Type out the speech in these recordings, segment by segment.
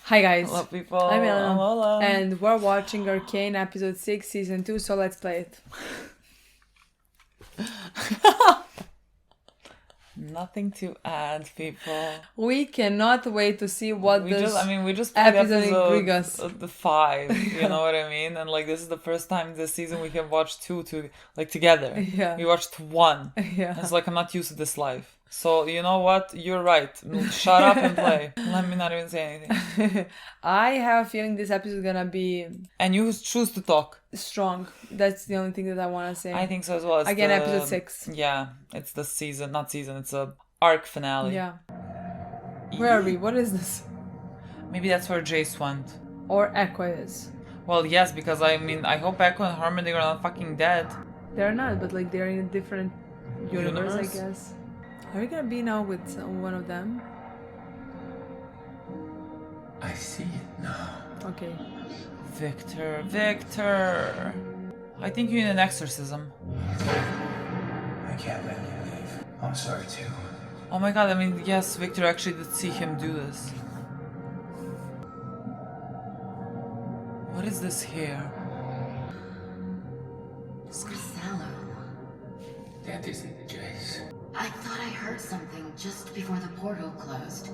Hi guys. Hello people. I'm Milena. I'm Lola. And we're watching Arcane episode 6 season 2, so let's play it. Nothing to add, people. We cannot wait to see what we this just played episode bring us. The 5, you know what I mean? And like this is the first time this season we have watched 2 together. Yeah. We watched 1. Yeah. It's like I'm not used to this life. So you know what? You're right. Shut up and play. Let me not even say anything. I have a feeling this episode is gonna be And you choose to talk. strong. That's the only thing that I wanna say. I think so as well. It's Again, episode 6. Yeah, it's the season, not season. It's a arc finale. Yeah. Where are we? What is this? Maybe that's where Jace went. Or Echo is. Well, yes, because I mean, I hope Echo and Harmony are not fucking dead. They're not, but like they're in a different universe, Universe? I guess. Are we gonna be now with one of them? I see it now. Okay. Victor. I think you need an exorcism. I can't let you leave. I'm sorry too. Oh my god, I mean, yes, Victor actually did see him do this. What is this here? That isn't Jace. I thought I heard something just before the portal closed.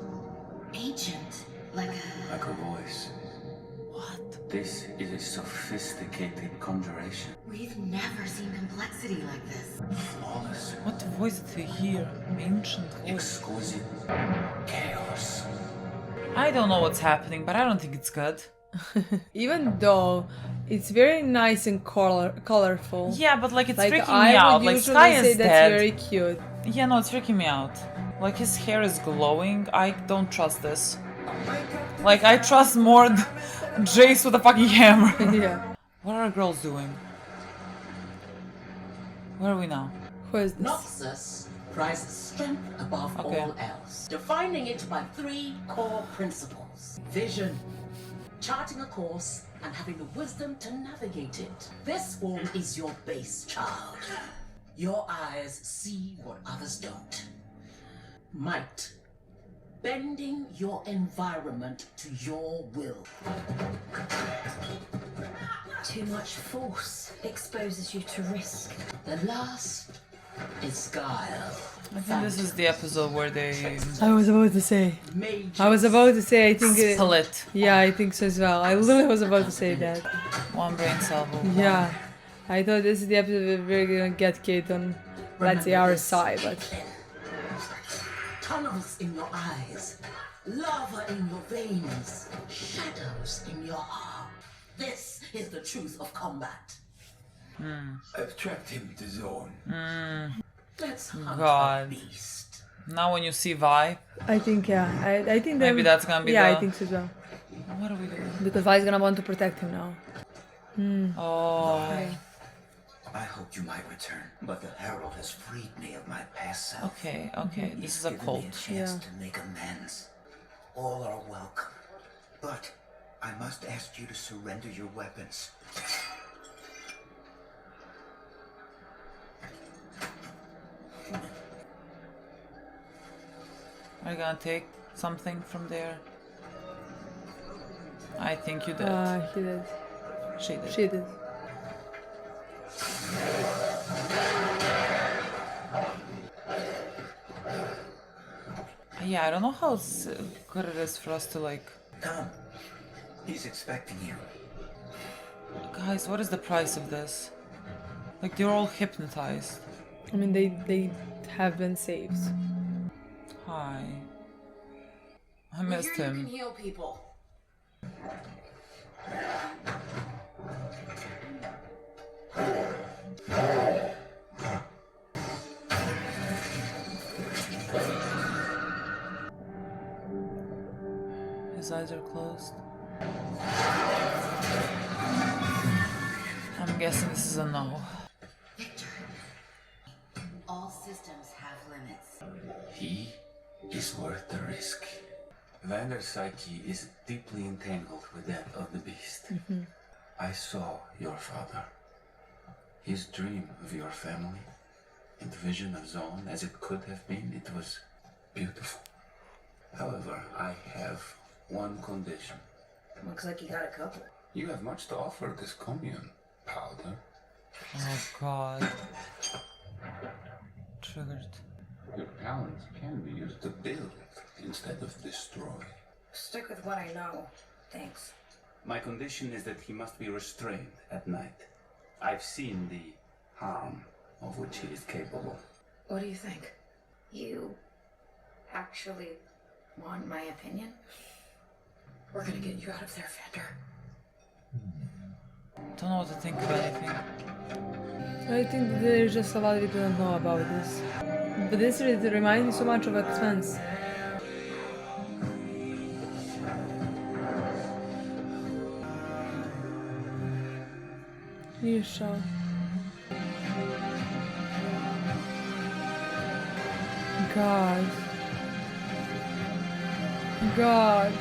Ancient, like a... Like a voice. What? This is a sophisticated conjuration. We've never seen complexity like this. Flawless. What voice did he hear? Ancient voice. Exquisite. Chaos. I don't know what's happening, but I don't think it's good. Even though it's very nice and colorful. Yeah, but like it's Like freaking I me out. would Like usually Sky say is that's dead. very cute. Yeah, no, it's freaking me out. Like his hair is glowing. I don't trust this. Like I trust more Jace with a fucking hammer. Yeah. What are our girls doing? Where are we now? Who is this? Noxus prizes strength above Okay. all else, defining it by 3 core principles. Vision, charting a course, and having the wisdom to navigate it. This form is your base, child. Your eyes see what others don't. Might, bending your environment to your will. Too much force exposes you to risk. The last is guile. I think this is the episode where they I was about to say. I think it, split. yeah, I think so as well. I literally was about to say that. One brain cell. Yeah. I thought this is the episode where we're gonna get Kate on, let's say, our side, but Tunnels in your eyes, lava in your veins, shadows in your heart. This is the truth of combat. I've tracked him to zone. Let's hunt God. the beast. Now when you see Vi, I think, yeah, I think that maybe that's gonna be yeah, the... I think so as well. What are we doing? Because Vi's gonna want to protect him now. Oh. Okay. I hoped you might return, but the Herald has freed me of my past self. Okay, this is He's a given me cult. a chance Yeah. to make amends. All are welcome. But I must ask you to surrender your weapons. Are you gonna take something from there? I think you did. He did. She did. She did. Yeah, I don't know how good it is for us to like... Come. He's expecting you. Guys, what is the price of this? Like, they're all hypnotized. I mean, they have been saved. Hi. I missed Here you can him. heal people. His eyes are closed. I'm guessing this is a no. Victor, all systems have limits. He is worth the risk. Vander's psyche is deeply entangled with that of the beast. I saw your father. His dream of your family and the vision of Zone as it could have been, it was beautiful. However, I have One condition. Looks like you got a couple. You have much to offer this commune, Powder. Oh god. Triggered. Your talents can be used to build instead of destroy. Stick with what I know. Thanks. My condition is that he must be restrained at night. I've seen the harm of which he is capable. What do you think? You actually want my opinion? We're gonna get you out of there, Vander. Don't know what to think of anything. I think there's just a lot we don't know about this. But this really reminds me so much of Expense. You shall. God. God.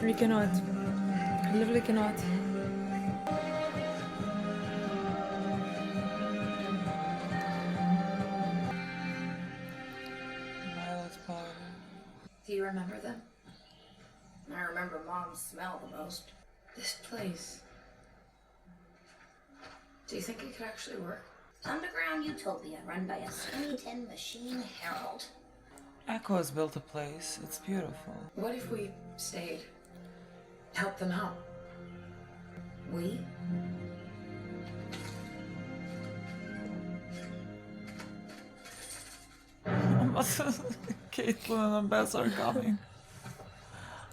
We cannot. I literally cannot. Violet powder. Do you remember them? I remember Mom's smell the most. This place. Do you think it could actually work? Underground utopia run by a skinny tin machine herald. Echo has built a place. It's beautiful. What if we stayed? Help them out. We? Caitlin and Bess are coming.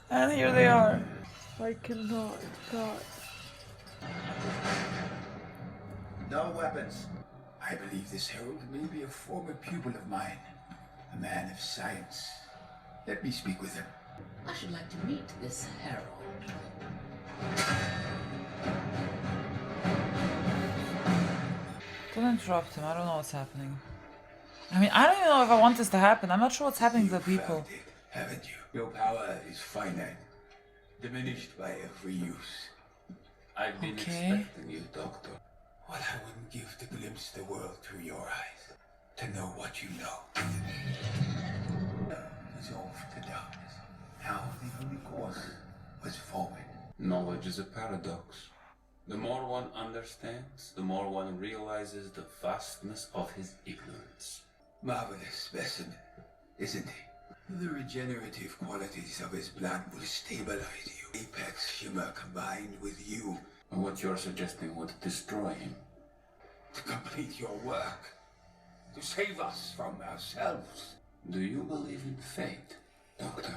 And here they are. I cannot. God. No weapons. I believe this herald may be a former pupil of mine. A man of science. Let me speak with him. I should like to meet this herald. Don't interrupt him. I don't know what's happening. I mean, I don't even know if I want this to happen. I'm not sure what's happening to the people. Found it, haven't you? Your power is finite. Diminished by every use. I've been Okay. expecting you, Doctor. What I wouldn't give to glimpse the world through your eyes. To know what you know. Dissolved to darkness. Now the only course was forward. Knowledge is a paradox. The more one understands, the more one realizes the vastness of his ignorance. Marvelous specimen, isn't he? The regenerative qualities of his blood will stabilize you. Apex shimmer combined with you What you're suggesting would destroy him. to complete your work. To save us from ourselves. Do you believe in fate, Doctor?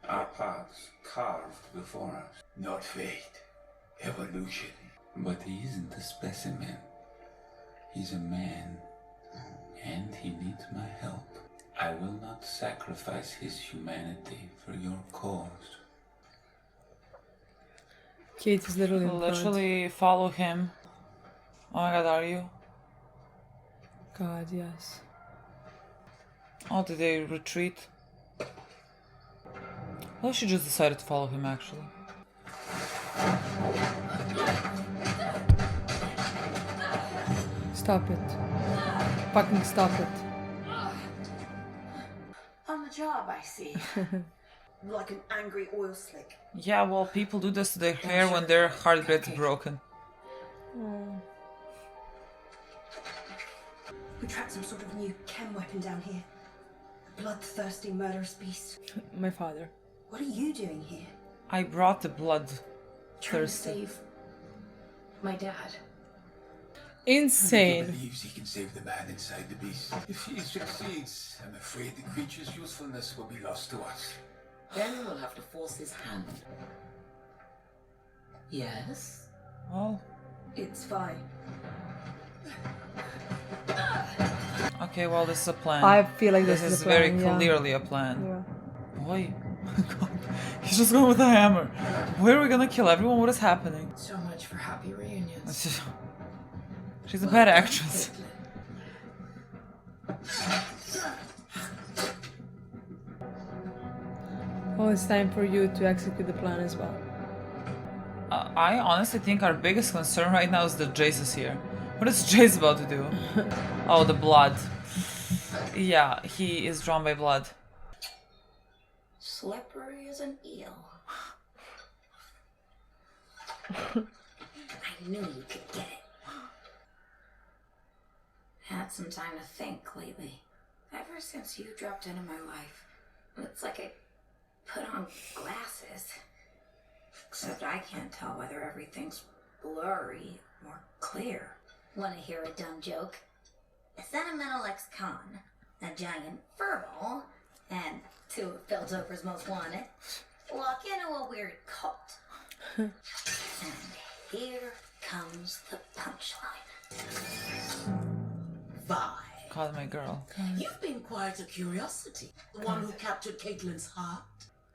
Our paths carved before us. Not fate. Evolution. But he isn't a specimen. He's a man. And he needs my help. I will not sacrifice his humanity for your cause. Kate is literally in front. Literally follow him. Oh my god, are you? God, yes. Oh, did they retreat? Well, she just decided to follow him, actually. Stop it. Fucking stop it. On the job, I see. Like an angry oil slick. Yeah, well, people do this to their hair when their heart gets broken. We tracked some sort of new chem weapon down here. A bloodthirsty, murderous beast. My father. What are you doing here? I brought the blood. Trying to Thirsty. save my dad. He Insane. believes he can save the man inside the beast. If he succeeds, I'm afraid the creature's usefulness will be lost to us. Then we'll have to force his hand. Yes? Well, It's fine. okay, well, this is a plan. I feel like this this is a plan, very yeah. clearly a plan. Yeah. Boy, he's just going with a hammer. Where are we gonna kill everyone? What is happening? So much for happy reunions. It's just- She's a bad actress. Well, it's time for you to execute the plan as well. I honestly think our biggest concern right now is that Jace is here. What is Jace about to do? Oh, the blood. Yeah, he is drawn by blood. Slippery as an eel. I knew you could get it. Had some time to think lately. Ever since you dropped into my life, it's like I put on glasses. Except I can't tell whether everything's blurry or clear. Want to hear a dumb joke? A sentimental ex-con, a giant furball, and two of Piltover's most wanted walk into a weird cult. And here comes the punchline. Vi, God, my girl. you've been quite a curiosity. The one who captured Caitlin's heart.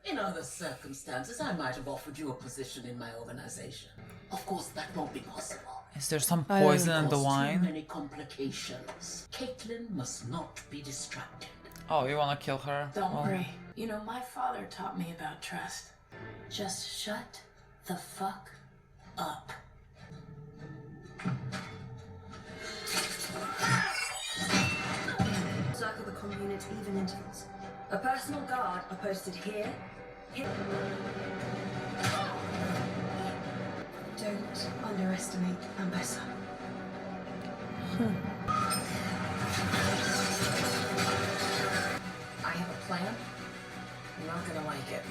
In other circumstances, I might have offered you a position in my organization. Of course, that won't be possible. Is there some poison in the Too wine? many complications. Caitlin must not be distracted. Oh, you wanna kill her? Don't Well, worry. You know, my father taught me about trust. Just shut the fuck up. Circle the commune at even intervals. A personal guard are posted here. Don't underestimate Ambessa. I have a plan. You're not gonna like it.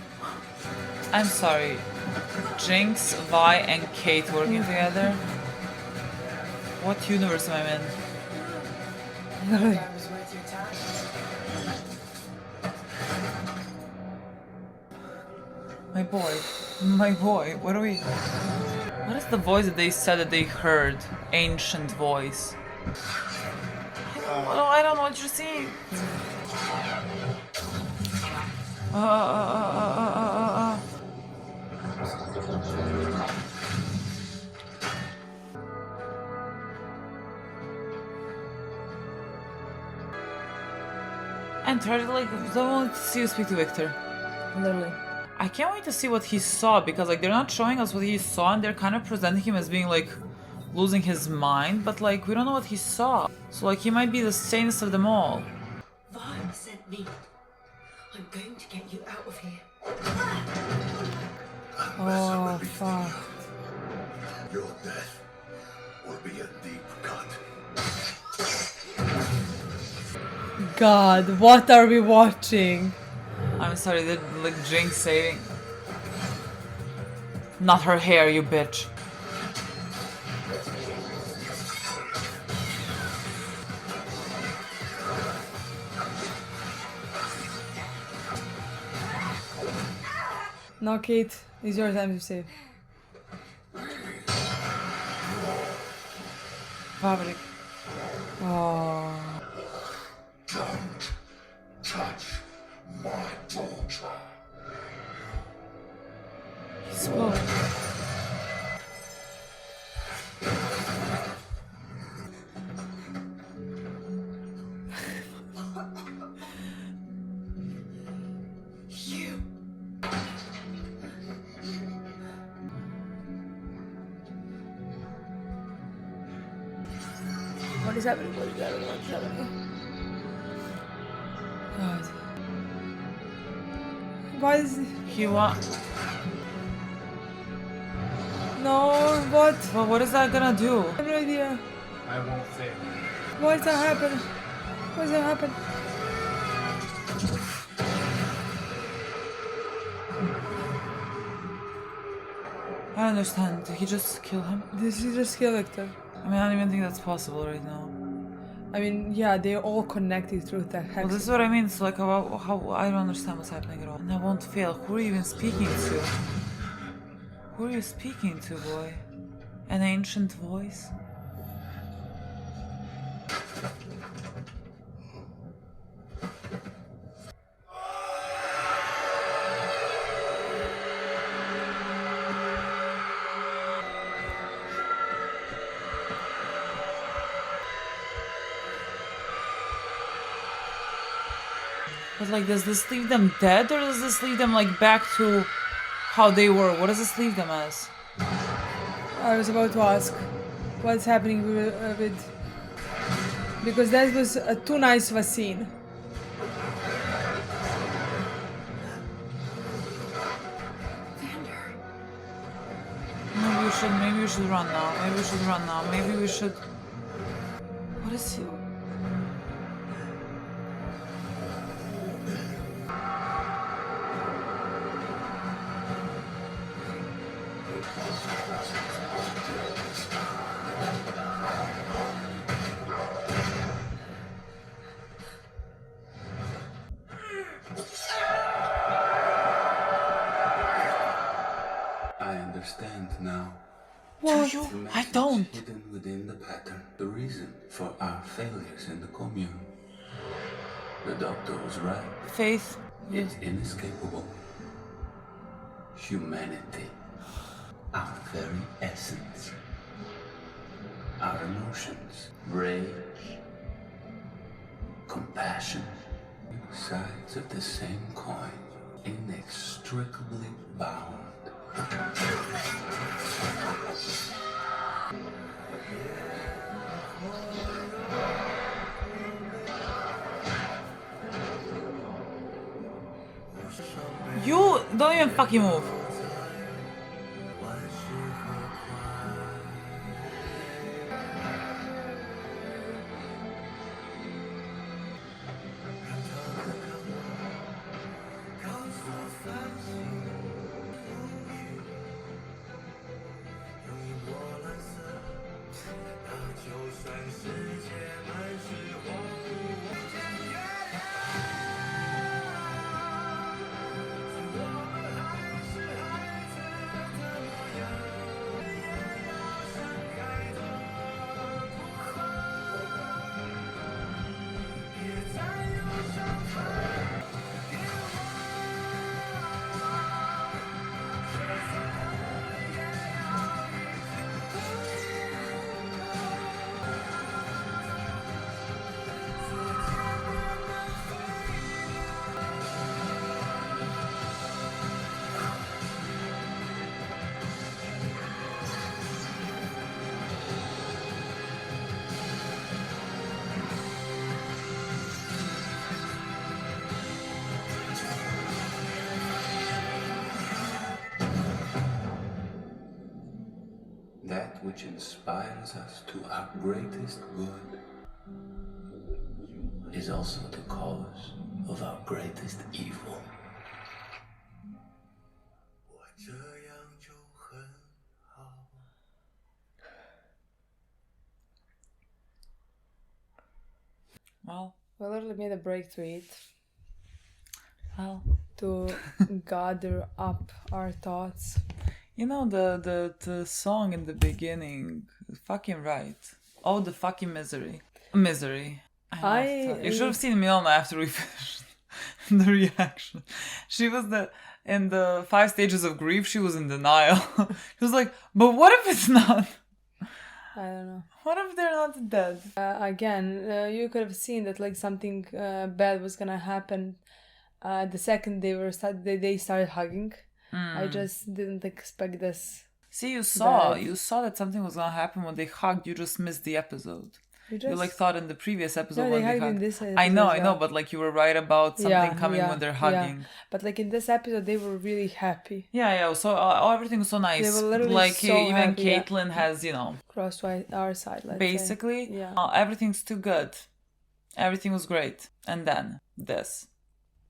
I'm sorry. Jinx, Vi, and Kate working together? What universe am I in? That was worth your time. My boy, what are we... What is the voice that they said that they heard? Ancient voice. I don't know what you're seeing. And try to like, I want to see you speak to Viktor. Literally. I can't wait to see what he saw because like they're not showing us what he saw and they're kind of presenting him as being like losing his mind, but like we don't know what he saw. So like he might be the sanest of them all. Vine sent me. I'm going to get you out of here. Oh, fuck. Your death will be a deep cut. God, what are we watching? I'm sorry, did like Jinx say... Not her hair, you bitch. No, Kate, it's your time to save. Fabric. Oh. Don't touch my daughter. He spoke. What is happening? What is happening? What is happening? God. Why is it? He want... No, what? Well, what is that gonna do? I have no idea. I won't fail. Why does that happen? Why does that happen? I don't understand. Did he just kill him? This is just kill Viktor. I mean, I don't even think that's possible right now. I mean, yeah, they're all connected through the hex. Well, this is what I mean. So, like, how I don't understand what's happening at all. And I won't fail. Who are you even speaking to? Who are you speaking to, boy? An ancient voice? But like, does this leave them dead, or does this leave them like back to how they were? What does this leave them as? I was about to ask what's happening with because that was too nice of a scene. Maybe we should run now. Maybe we should. What is he? I understand now. Do you? The I message don't. hidden within the pattern. The reason for our failures in the commune. The doctor was right. Faith. It's inescapable. Humanity. Our very essence. Our emotions. Rage. Compassion. Two sides of the same coin. Inextricably bound. You don't even fucking move. That which inspires us to our greatest good is also the cause of our greatest evil. Well, We literally made a break to eat. well. To gather up our thoughts. You know the song in the beginning, fucking right. Oh, the fucking misery. Misery. You should have seen Milena after we finished the reaction. She was in the 5 stages of grief. She was in denial. She was like, but what if it's not? I don't know. What if they're not dead? You could have seen that like something bad was gonna happen. The second they started hugging. I just didn't expect this. See, you saw that something was gonna happen when they hugged. You just missed the episode. You like thought in the previous episode when they hugged. In this episode I know, but like you were right about something coming when they're hugging. Yeah. But like in this episode, they were really happy. Yeah. So everything was so nice. They were literally like so even happy, Caitlyn has crossed to our side. Let's basically, say. Yeah. Everything's too good. Everything was great, and then this.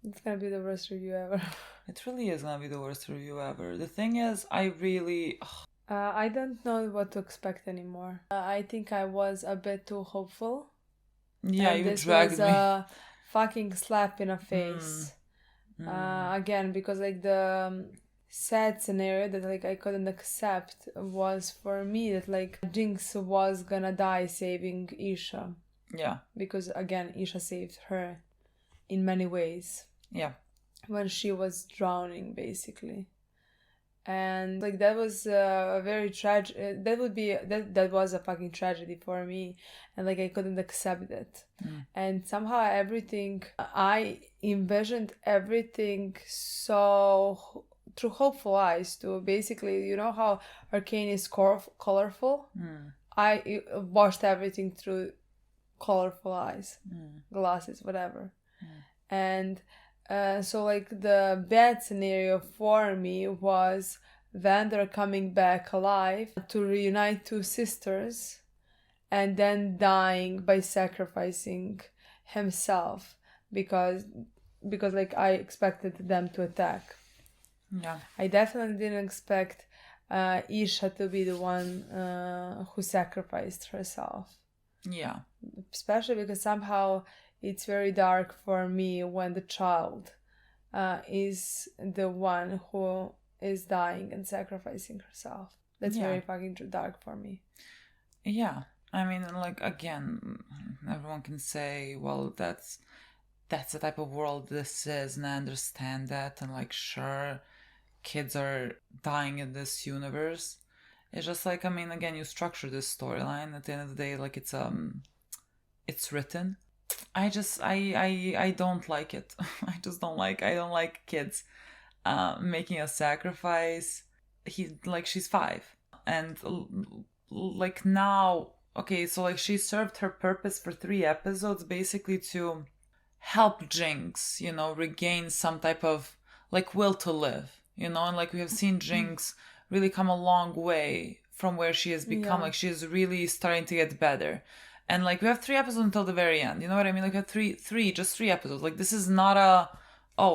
It's gonna be the worst review ever. It really is gonna be the worst review ever. The thing is, I really. I don't know what to expect anymore. I think I was a bit too hopeful. Yeah, and you dragged was me. A fucking slap in the face. Again, because like the sad scenario that like I couldn't accept was for me that like Jinx was gonna die saving Isha. Yeah. Because again, Isha saved her in many ways. Yeah. When she was drowning, basically. And like that was a very tragic. That was a fucking tragedy for me, and like I couldn't accept it. And somehow I envisioned everything so through hopeful eyes too. Basically, you know how Arcane is colorful. I watched everything through colorful eyes, glasses, whatever, and. So like the bad scenario for me was Vander coming back alive to reunite two sisters and then dying by sacrificing himself because like I expected them to attack. Yeah. I definitely didn't expect Isha to be the one who sacrificed herself. Yeah. Especially because somehow it's very dark for me when the child is the one who is dying and sacrificing herself. That's very fucking dark for me. Yeah. I mean, like, again, everyone can say, well, that's the type of world this is, and I understand that, and like, sure, kids are dying in this universe. It's just like, I mean, again, you structure this storyline. At the end of the day, like, it's written. I don't like it. I don't like kids making a sacrifice. She's 5. And like now, okay, so like she served her purpose for 3 episodes basically to help Jinx, you know, regain some type of like will to live, you know, and like we have seen Jinx really come a long way from where she has become. Like she is really starting to get better. And like we have 3 episodes until the very end. You know what I mean? Like we have just 3 episodes. Like this is not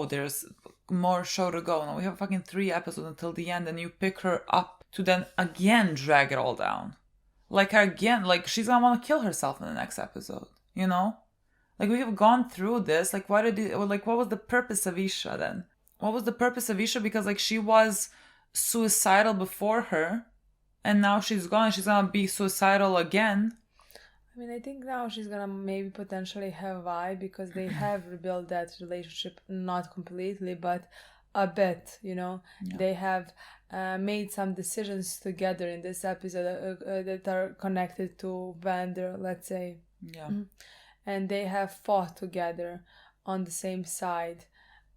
there's more show to go. No, we have fucking 3 episodes until the end, and you pick her up to then again drag it all down. Like again, like she's gonna want to kill herself in the next episode. You know? Like we have gone through this. Like what was the purpose of Isha then? What was the purpose of Isha? Because like she was suicidal before her, and now she's gone and she's gonna be suicidal again. I mean, I think now she's gonna maybe potentially have Vi because they have rebuilt that relationship, not completely, but a bit, you know. Yeah. They have made some decisions together in this episode that are connected to Vander, let's say. Yeah. And they have fought together on the same side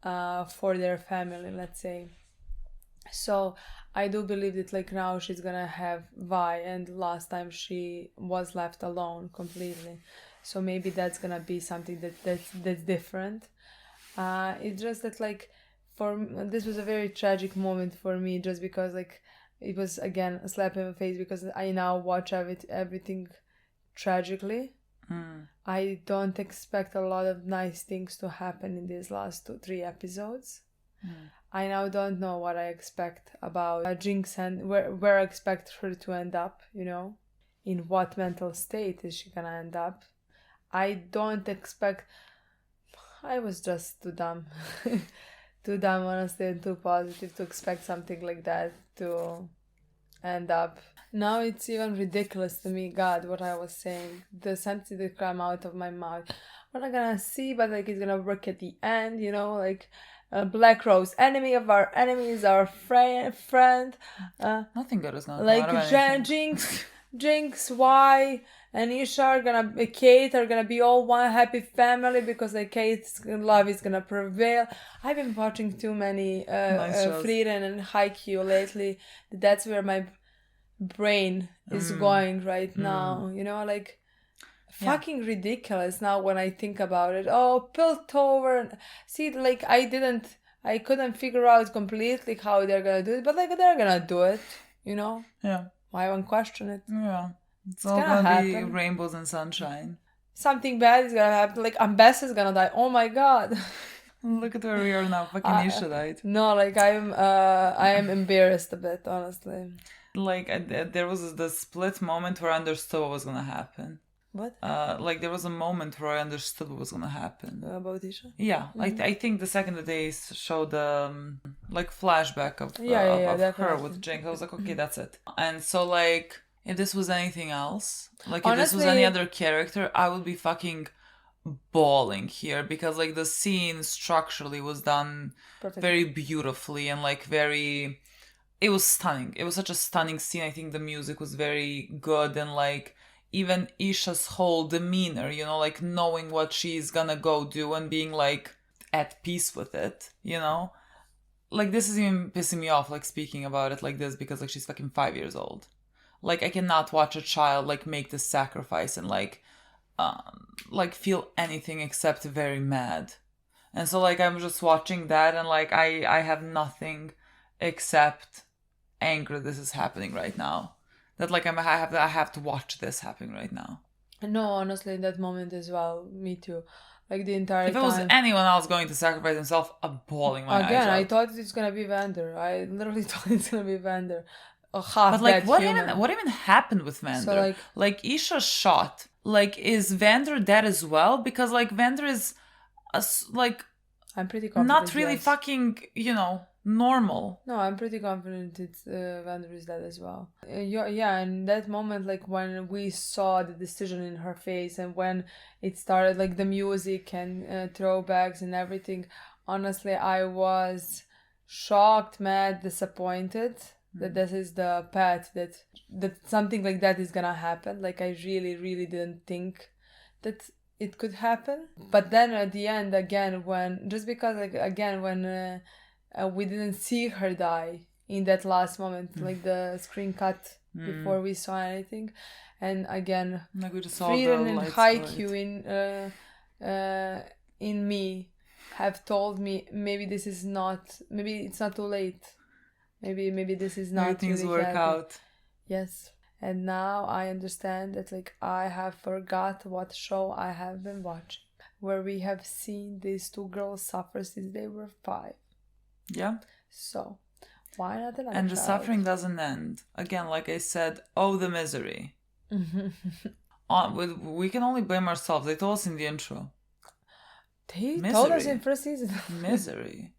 for their family, let's say. So I do believe that like now she's gonna have Vi, and last time she was left alone completely. So maybe that's gonna be something that's different. It's just that like this was a very tragic moment for me, just because like it was again a slap in the face, because I now watch everything tragically. I don't expect a lot of nice things to happen in these last 2-3 episodes. I now don't know what I expect about Jinx and where I expect her to end up, you know? In what mental state is she gonna end up? I don't expect... I was just too dumb. Too dumb, honestly, and too positive to expect something like that to end up. Now it's even ridiculous to me, God, what I was saying. The sentences that come out of my mouth. We're not gonna see, but like it's gonna work at the end, you know? Like... Black Rose, enemy of our enemies, our friend. Nothing good is gonna like come out of Jinx, Y, and Isha Kate are gonna be all one happy family, because like Kate's love is gonna prevail. I've been watching too many Frieren and Haikyuu lately. That's where my brain is going right now. You know, like. Fucking ridiculous now when I think about it. Oh, Piltover. See, like I couldn't figure out completely how they're gonna do it, but like they're gonna do it, you know? Yeah. Why won't question it? Yeah. It's all gonna be rainbows and sunshine. Something bad is gonna happen. Like Ambessa is gonna die. Oh my god. Look at where we are now. Fucking Isha died. No, like I am embarrassed a bit, honestly. Like there was the split moment where I understood what was gonna happen. What? Like there was a moment where I understood what was gonna happen. About Isha? Yeah, I think the second that they showed the like flashback of her with Jinx, I was like, okay, that's it. And so like, if this was anything else, like if this was any other character, I would be fucking bawling here, because like the scene structurally was done perfect. Very beautifully and like very it was stunning. It was such a stunning scene. I think the music was very good, and like even Isha's whole demeanor, you know, like knowing what she's gonna go do and being like at peace with it, you know. Like this is even pissing me off, like speaking about it like this, because like she's fucking 5 years old. Like I cannot watch a child like make this sacrifice and like feel anything except very mad. And so like I'm just watching that and like I have nothing except anger. This is happening right now. That like I have to watch this happening right now. No, honestly, in that moment as well, me too. Like the entire If it time. was anyone else going to sacrifice himself, I'm bawling my eyes Again, out. I thought it's gonna be Vander. I literally thought it's gonna be Vander. Half but like, human. what even happened with Vander? So, like Isha's shot. Like, is Vander dead as well? Because like Vander is, like, I'm pretty confident. Not really yes. fucking, you know, normal. No, I'm pretty confident it's Vander is dead as well. Yeah, in that moment, like when we saw the decision in her face and when it started, like the music and throwbacks and everything, honestly, I was shocked, mad, disappointed that this is the path that something like that is gonna happen. Like I really, really didn't think that it could happen. But then at the end, again, when we didn't see her die in that last moment, like the screen cut before we saw anything, and again, like we just saw Frieden the and lights Haikyuu in me have told me maybe it's not too late. Maybe this is not things really work happening. out. Yes. And now I understand that like I have forgot what show I have been watching, where we have seen these two girls suffer since they were 5. Yeah. So why not another And the child? suffering doesn't end. Again, like I said, the misery. We can only blame ourselves. They told us in the intro. They misery. told us in first season. Misery.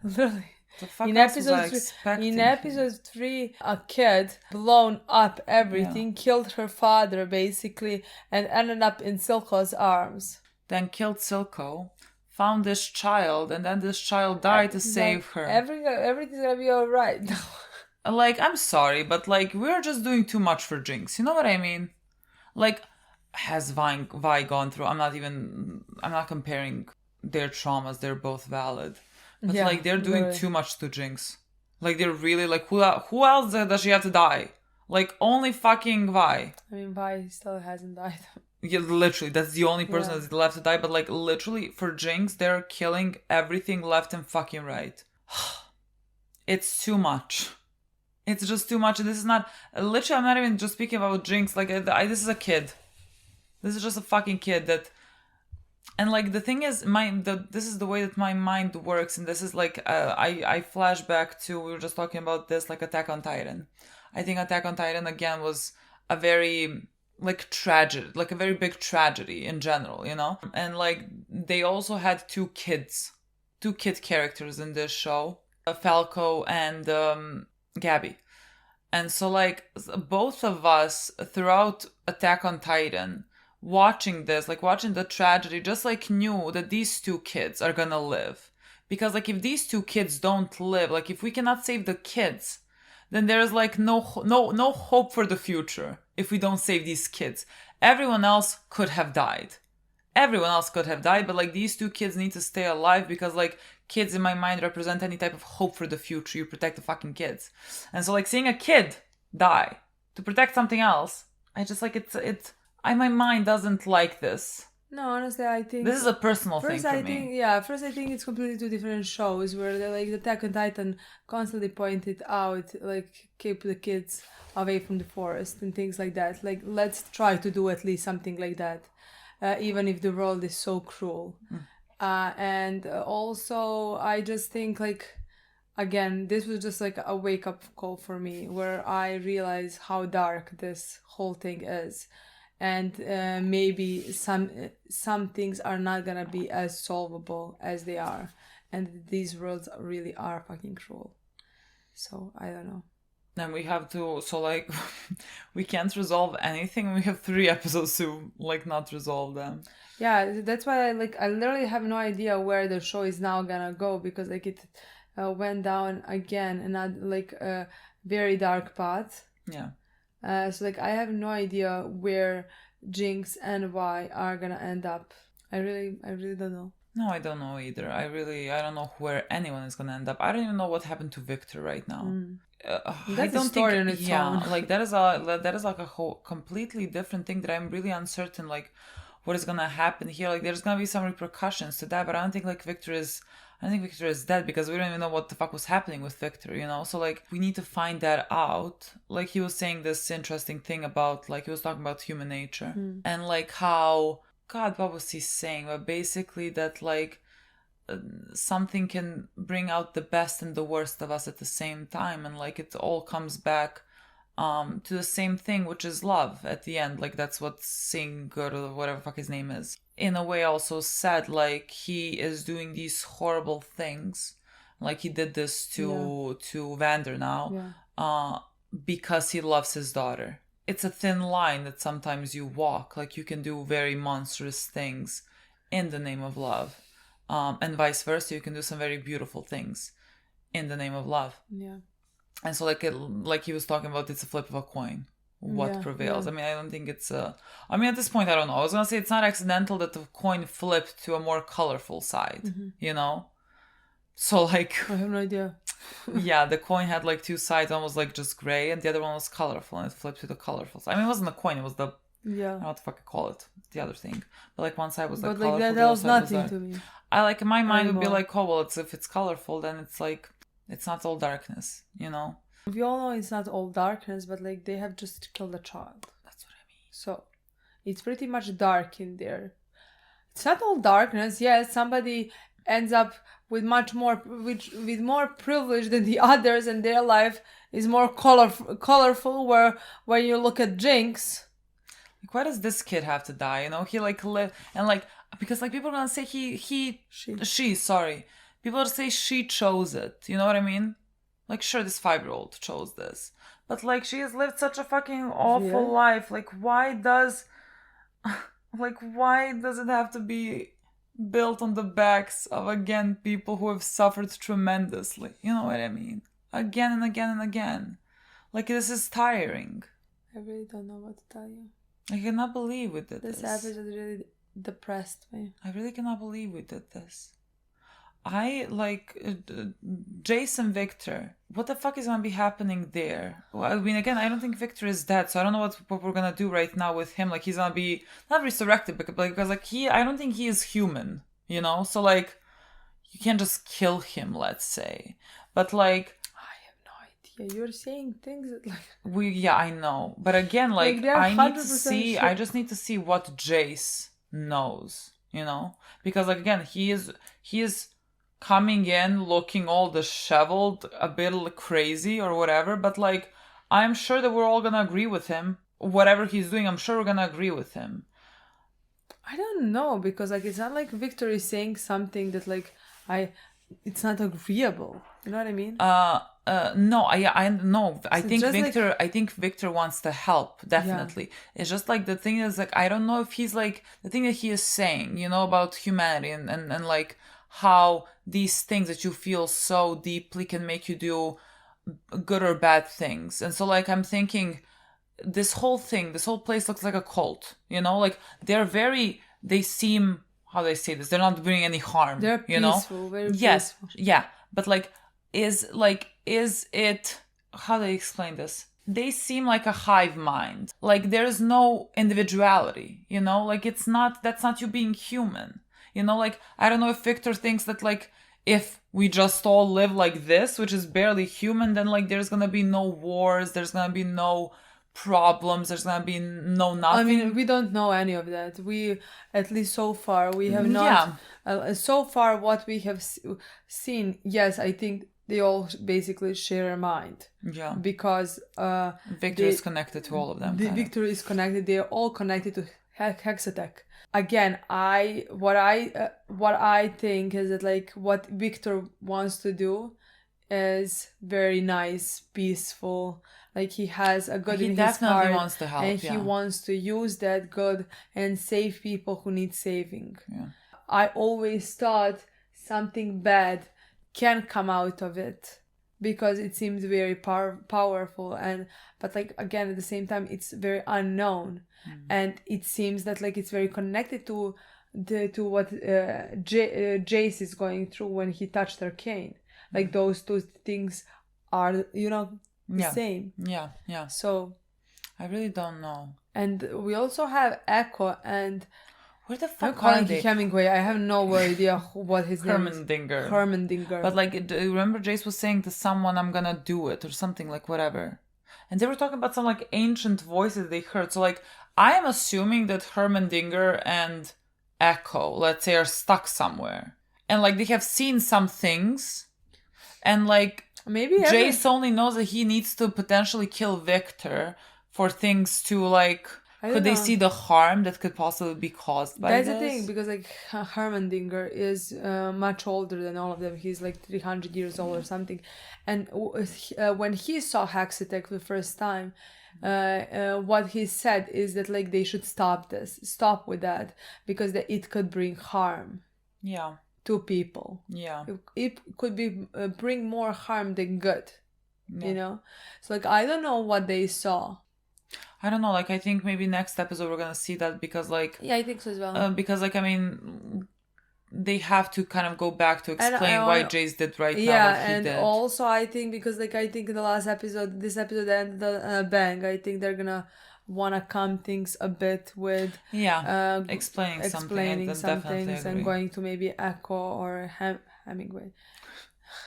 Literally. The fuck In else was I episode expecting? in episode 3, a kid blown up everything, killed her father basically, and ended up in Silco's arms. Then killed Silco, found this child, and then this child died to save her. Everything's gonna be alright. Like, I'm sorry, but like we're just doing too much for Jinx. You know what I mean? Like, has Vi gone through? I'm not comparing their traumas. They're both valid. But like they're doing too much to Jinx. Like they're really like who else does she have to die? Like only fucking Vi. I mean, Vi still hasn't died. Yeah, literally, that's the only person that's left to die. But like literally for Jinx, they're killing everything left and fucking right. It's too much. It's just too much. This is not literally. I'm not even just speaking about Jinx. Like this is a kid. This is just a fucking kid that. And like the thing is, this is the way that my mind works, and this is like I flash back to, we were just talking about this, like Attack on Titan. I think Attack on Titan again was a very like tragedy, like a very big tragedy in general, you know. And like they also had two kid characters in this show, Falco and Gabby, and so like both of us throughout Attack on Titan, watching the tragedy, just like knew that these two kids are gonna live. Because like if these two kids don't live, like if we cannot save the kids, then there's like no hope for the future if we don't save these kids. Everyone else could have died. But like these two kids need to stay alive, because like kids in my mind represent any type of hope for the future. You protect the fucking kids. And so like seeing a kid die to protect something else, I just like my mind doesn't like this. No, honestly, I think this is a personal thing for me. First I think it's completely two different shows, where they like the Attack on Titan constantly pointed out like keep the kids away from the forest and things like that. Like let's try to do at least something like that, even if the world is so cruel. And also I just think like, again, this was just like a wake up call for me, where I realize how dark this whole thing is. And maybe some things are not gonna be as solvable as they are, and these worlds really are fucking cruel. So I don't know. And we have to, so like we can't resolve anything. We have 3 episodes to like not resolve them. Yeah, that's why I literally have no idea where the show is now gonna go, because like it went down again, and not like very dark path. Yeah. So like I have no idea where Jinx and Vi are gonna end up. I really don't know. No, I don't know either. I don't know where anyone is gonna end up. I don't even know what happened to Viktor right now. That's I a don't story think, on its yeah, own. like that is like a whole completely different thing that I'm really uncertain like what is gonna happen here. Like there's gonna be some repercussions to that, but I don't think Viktor is dead because we don't even know what the fuck was happening with Viktor, you know? So like we need to find that out. Like he was saying this interesting thing about like he was talking about human nature and like how God, what was he saying? But basically that like something can bring out the best and the worst of us at the same time, and like it all comes back to the same thing, which is love at the end. Like that's what Singh or whatever fuck his name is in a way also said. Like he is doing these horrible things, like he did this to Vander now, because he loves his daughter. It's a thin line that sometimes you walk. Like you can do very monstrous things in the name of love. And vice versa, you can do some very beautiful things in the name of love. Yeah. And so like he was talking about, it's a flip of a coin. What prevails? I mean, I don't think it's I mean, at this point, I don't know. I was gonna say it's not accidental that the coin flipped to a more colorful side, you know? So like... I have no idea. Yeah, the coin had like two sides, one was like just gray and the other one was colorful, and it flipped to the colorful side. I mean, it wasn't a coin, it was the... Yeah. I don't know what the fuck I call it. The other thing. But like one side was like but colorful. Like that was nothing to me. I like, in my mind would be like, oh well, if it's colorful, then it's like, it's not all darkness, you know? We all know it's not all darkness, but like they have just killed a child. That's what I mean. So it's pretty much dark in there. It's not all darkness. Yes, somebody ends up with much more, with more privilege than the others, and their life is more colorful. Where when you look at Jinx, like, why does this kid have to die? You know, he like live and like, because like people are gonna say she sorry, people are gonna say she chose it. You know what I mean? Like, sure, this 5-year-old chose this, but like she has lived such a fucking awful life. Like, why does it have to be built on the backs of, again, people who have suffered tremendously? You know what I mean? Again and again and again. Like, this is tiring. I really don't know what to tell you. I cannot believe we did this. This episode really depressed me. I really cannot believe we did this. I like Jace and Viktor. What the fuck is gonna be happening there? Well, I mean, again, I don't think Viktor is dead, so I don't know what we're gonna do right now with him. Like, he's gonna be not resurrected because like I don't think he is human, you know. So like, you can't just kill him, let's say. But like, I have no idea. You're saying things that like I know. But again, like I need to see. Sure. I just need to see what Jace knows, you know, because like again, he is coming in looking all disheveled, a bit crazy or whatever, but like I'm sure that we're all gonna agree with him. Whatever he's doing, I'm sure we're gonna agree with him. I don't know, because like it's not like Viktor is saying something that like it's not agreeable. You know what I mean? No, I know. I think Viktor. Like, I think Viktor wants to help. Definitely. Yeah. It's just like the thing is like I don't know if he's like the thing that he is saying. You know, about humanity and like how these things that you feel so deeply can make you do good or bad things. And so like I'm thinking this whole place looks like a cult, you know, like they seem, how do I say this, they're not doing any harm. They're peaceful, know? Very yes peaceful. Yeah, but like is it, how do I explain this, they seem like a hive mind, like there's no individuality, you know, like that's not you being human. You know, like, I don't know if Viktor thinks that, like, if we just all live like this, which is barely human, then, like, there's gonna be no wars, there's gonna be no problems, there's gonna be no nothing. I mean, we don't know any of that. We, at least so far, we have not... Yeah. So far, what we have seen, yes, I think they all basically share a mind. Yeah. Because... Viktor is connected to all of them. Viktor is connected. They're all connected to Hexatech. Again, what I think is that like what Viktor wants to do is very nice, peaceful. Like he has a good in his heart. He definitely wants to help, and he wants to use that good and save people who need saving. Yeah. I always thought something bad can come out of it. because it seems very powerful, but like again at the same time it's very unknown, and it seems that like it's very connected to what Jace is going through when he touched Arcane. Like those two things are, you know, the same. Yeah. So I really don't know. And we also have Echo and where the I'm fuck calling are they? Hemingway. I have no idea what his name is. Hermandinger. But like, remember Jace was saying to someone, "I'm gonna do it" or something, like whatever. And they were talking about some like ancient voices they heard. So like, I am assuming that Hermandinger and Echo, let's say, are stuck somewhere, and like they have seen some things, and like maybe Jace only knows that he needs to potentially kill Viktor for things to like. Could they see the harm that could possibly be caused by this? That's the thing, because like Hermandinger is much older than all of them. He's like 300 years old or something. And when he saw Hexatech the first time, what he said is that like they should stop with that, because it could bring harm. Yeah. To people. Yeah. It could be bring more harm than good. You know? So like I don't know what they saw. I don't know, like, I think maybe next episode we're gonna see that, because, like... Yeah, I think so as well. Because, like, I mean, they have to kind of go back to explain why Jace did right now what he did. Yeah, and also I think, because, like, I think in the last episode, this episode ended on a bang. I think they're gonna wanna calm things a bit with... Yeah, explaining some things and going to maybe Echo or Hemingway.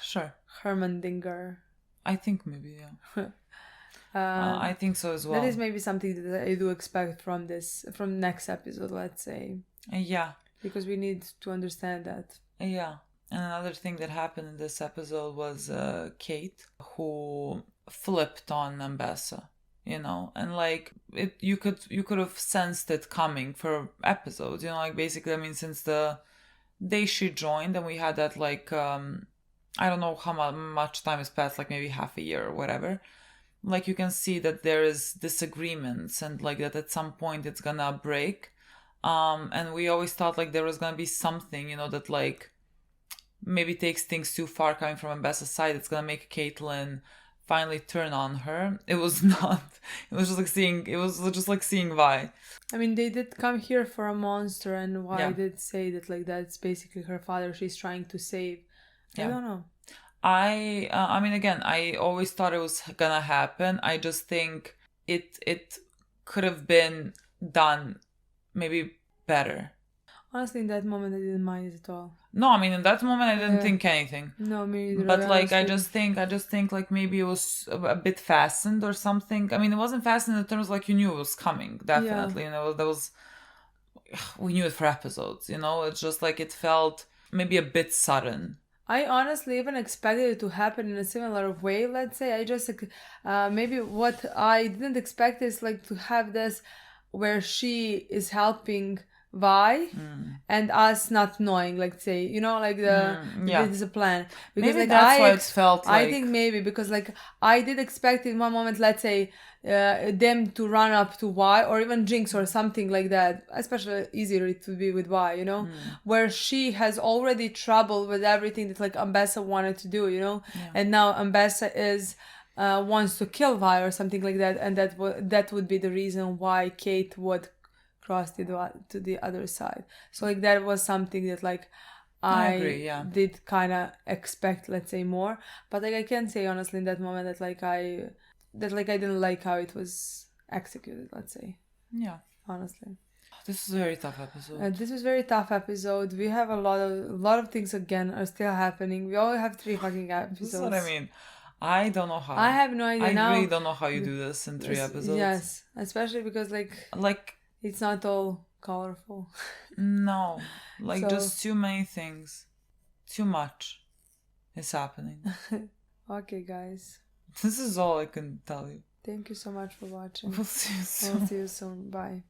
Sure. Hermandinger. I think maybe, yeah. I think so as well. That is maybe something that I do expect from next episode, let's say. Yeah. Because we need to understand that. Yeah. And another thing that happened in this episode was Kate, who flipped on Ambessa, you know, and like you could have sensed it coming for episodes, you know, like basically, I mean, since the day she joined and we had that like, I don't know how much time has passed, like maybe half a year or whatever. Like you can see that there is disagreements and like that at some point it's gonna break. And we always thought like there was gonna be something, you know, that like maybe takes things too far coming from Ambessa's side. It's gonna make Caitlyn finally turn on her. It was not. It was just like seeing Vi. I mean, they did come here for a monster, and Vi did say that like that's basically her father she's trying to save. I don't know. I mean, again, I always thought it was gonna happen. I just think it could have been done maybe better. Honestly, in that moment, I didn't mind it at all. No, I mean, in that moment, I didn't think anything. No, me either. But like, I just think like maybe it was a bit fastened or something. I mean, it wasn't fastened in terms like you knew it was coming, definitely. You know, we knew it for episodes. You know, it's just like it felt maybe a bit sudden. I honestly even expected it to happen in a similar way, let's say. I just, maybe what I didn't expect is like to have this where she is helping Vi and us not knowing, like say, you know, like this is a plan. Because maybe like that's why it felt like... I think maybe because like I did expect in one moment, let's say, them to run up to Vi or even Jinx or something like that, especially easier to be with Vi, you know, where she has already trouble with everything that like Ambessa wanted to do, you know, and now Ambessa is wants to kill Vi or something like that, and that would be the reason why Kate would cross to the other side. So like that was something that like I agree, did kind of expect, let's say, more. But like I can say honestly in that moment that I didn't like how it was executed, let's say. Yeah. Honestly. This was a very tough episode. This was a very tough episode. We have a lot of things again are still happening. We only have 3 fucking episodes. This is what I mean. I don't know how. I have no idea. I really don't know how you do this in 3 episodes. Yes. Especially because like it's not all colorful. No. Like just too many things. Too much is happening. Okay, guys. This is all I can tell you. Thank you so much for watching. We'll see you soon. Bye.